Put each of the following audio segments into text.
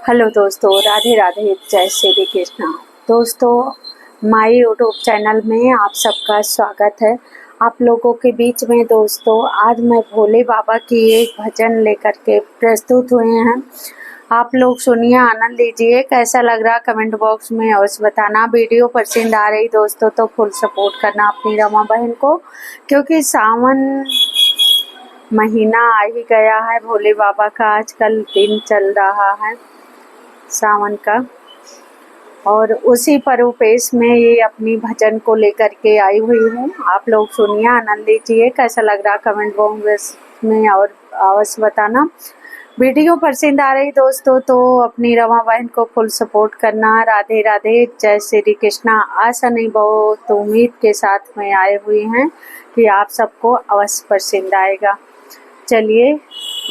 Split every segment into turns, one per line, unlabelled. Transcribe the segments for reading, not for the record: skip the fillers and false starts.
Hello दोस्तों, राधे राधे, जय श्री कृष्णा। दोस्तों, माय यूट्यूब चैनल में आप सबका स्वागत है। आप लोगों के बीच में दोस्तों आज मैं भोले बाबा की एक भजन लेकर के प्रस्तुत हुए हैं। आप लोग सुनिए, आनंद लीजिए। कैसा लग रहा कमेंट बॉक्स में अवश्य बताना। वीडियो पसंद आ रही दोस्तों तो फुल सपोर्ट करना अपनी रमा बहन को, क्योंकि सावन महीना आ ही गया है। भोले बाबा का आजकल दिन चल रहा है सावन का, और उसी परिपेश में ये अपनी भजन को लेकर के आई हुई हूँ। आप लोग सुनिए, आनंद लीजिए। कैसा लग रहा कमेंट बॉक्स में और अवश्य बताना। वीडियो पसंद आ रही दोस्तों तो अपनी रमा बहन को फुल सपोर्ट करना। राधे राधे, जय श्री कृष्णा। आशा नहीं बहुत उम्मीद के साथ में आए हुए हैं कि आप सबको अवश्य पसंद आएगा। चलिए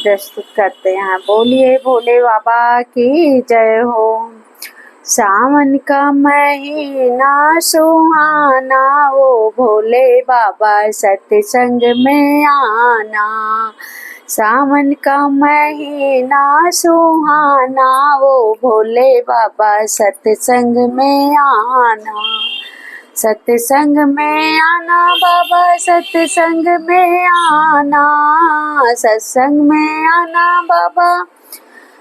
प्रस्तुत करते हैं। बोलिए भोले बाबा की जय हो। सावन का महीना सुहाना, वो भोले बाबा सत्संग में आना। सावन का महीना सुहाना, वो भोले बाबा सत्संग में आना। सत्संग में आना बाबा, सत्संग में आना। सत्संग में आना बाबा,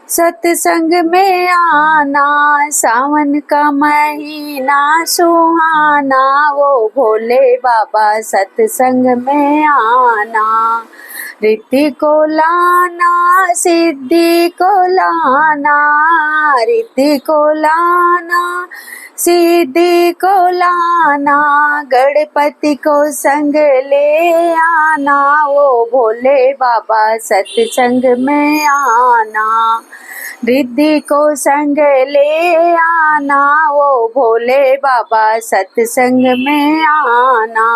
सत्संग में आना। सावन का महीना सुहाना, वो भोले बाबा सत्संग में आना। रिद्धि को लाना, सिद्धि को लाना। रिद्धि को लाना, सिद्धि को लाना। गणपति को संग ले आना, वो भोले बाबा सत्संग में आना। रिद्धि को संग ले आना, वो भोले बाबा सत्संग में आना।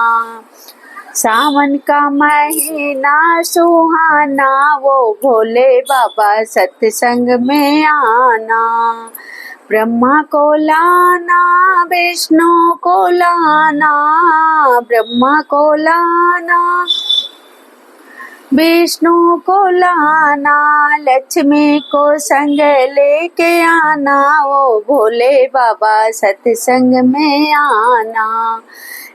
सावन का महीना सुहाना, वो भोले बाबा सत्संग में आना। ब्रह्मा को लाना, विष्णु को लाना। ब्रह्मा को लाना, विष्णु को लाना। लक्ष्मी को संग लेके आना, वो भोले बाबा सत्संग में आना।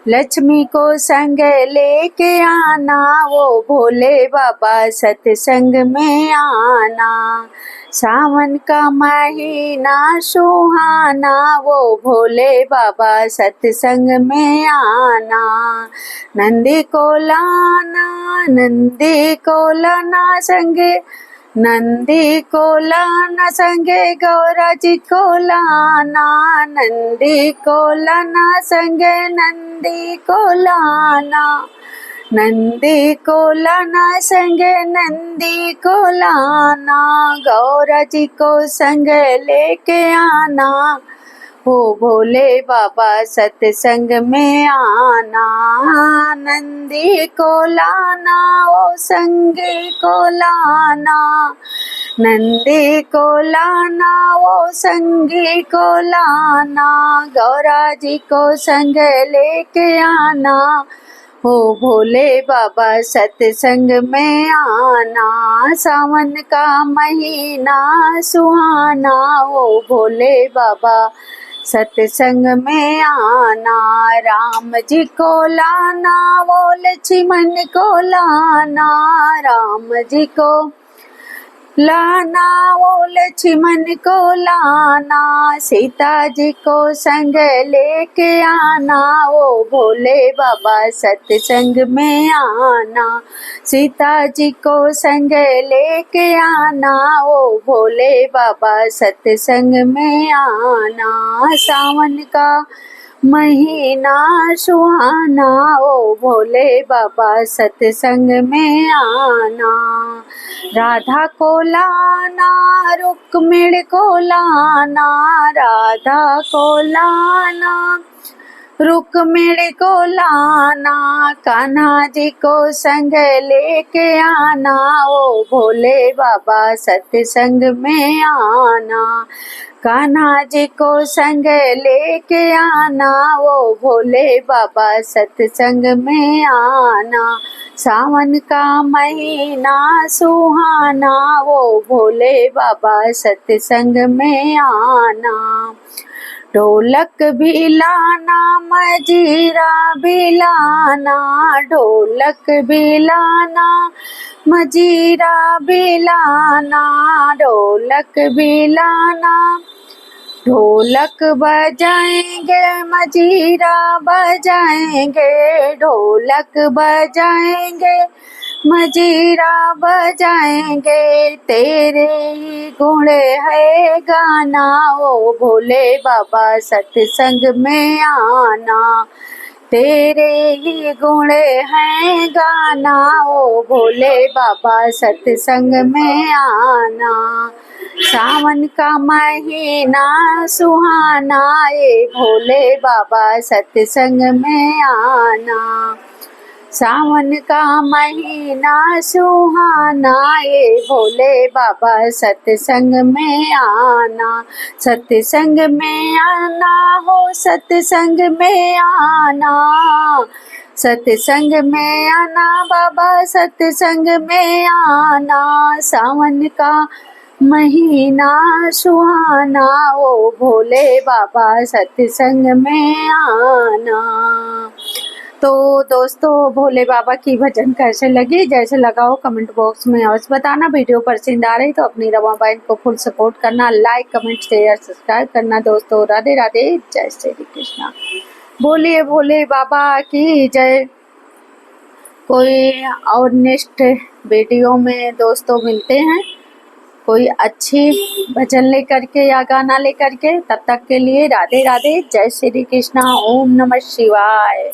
लक्ष्मी को संग लेके आना, वो भोले बाबा सत्संग में आना। सावन का महीना सुहाना, वो भोले बाबा सत्संग में आना। नंदी को लाना, नंदी को लाना संगे। नंदी को लाना संगे, गौरा जी को लाना। नंदी को लाना संगे, नंदी को लाना। नंदी को लाना संगे, नंदी को लाना। गौरा जी को संग लेके आना, हो भोले बाबा सत्संग में आना। नंदी को लाना, ओ संगी को लाना। नंदी को लाना, ओ संगी को लाना। गौरा जी को संग लेके आना, हो भोले बाबा सत्संग में आना। सावन का महीना सुहाना, हो भोले बाबा सत्संग में आना। राम जी को लाना, वो लक्ष्मण को लाना। राम जी को लाना, वो लक्ष्मण को लाना। सीता जी को संग लेके आना, वो भोले बाबा सत्संग में आना। सीता जी को संग लेके आना, वो भोले बाबा सत्संग में आना। सावन का महीना सुहाना, ओ भोले बाबा सत्संग में आना। राधा को लाना, रुक्मिणी को लाना। राधा को लाना, रुक्मिणी को लाना, कान्हा जी को संग लेके आना, ओ भोले बाबा सत्संग में आना। कान्हा जी को संग लेके आना, वो भोले बाबा सत्संग में आना। सावन का महीना सुहाना, वो भोले बाबा सत्संग में आना। ढोलक भी लाना, मजीरा भी लाना, ढोलक भी लाना, मजीरा भी लाना, ढोलक भी लाना। ढोलक बजाएंगे, मजीरा बजाएंगे, ढोलक बजाएंगे, मजीरा बजाएंगे। तेरे ही गुण है गाना, ओ भोले बाबा सत्संग में आना। तेरे ही गुण है गाना, ओ भोले बाबा सत्संग में आना। सावन का महीना सुहाना, ये भोले बाबा सत्संग में आना। सावन का महीना सुहाना, ये भोले बाबा सत्संग में आना। सत्संग में आना हो, सत्संग में आना, सत्संग में आना बाबा सत्संग में आना। सावन का महीना सुहाना, ओ भोले बाबा सत्संग में आना। तो दोस्तों, भोले बाबा की भजन कैसे लगी, जैसे लगा हो कमेंट बॉक्स में अवश्य बताना। वीडियो पसंद आ रही तो अपनी रमा बहन को फुल सपोर्ट करना, लाइक कमेंट शेयर सब्सक्राइब करना। दोस्तों राधे राधे, जय श्री कृष्णा। बोलिए भोले बाबा की जय। कोई और नेक्स्ट वीडियो में दोस्तों मिलते हैं, कोई अच्छी भजन लेकर के या गाना लेकर के। तब तक के लिए राधे राधे, जय श्री कृष्णा, ओम नमः शिवाय।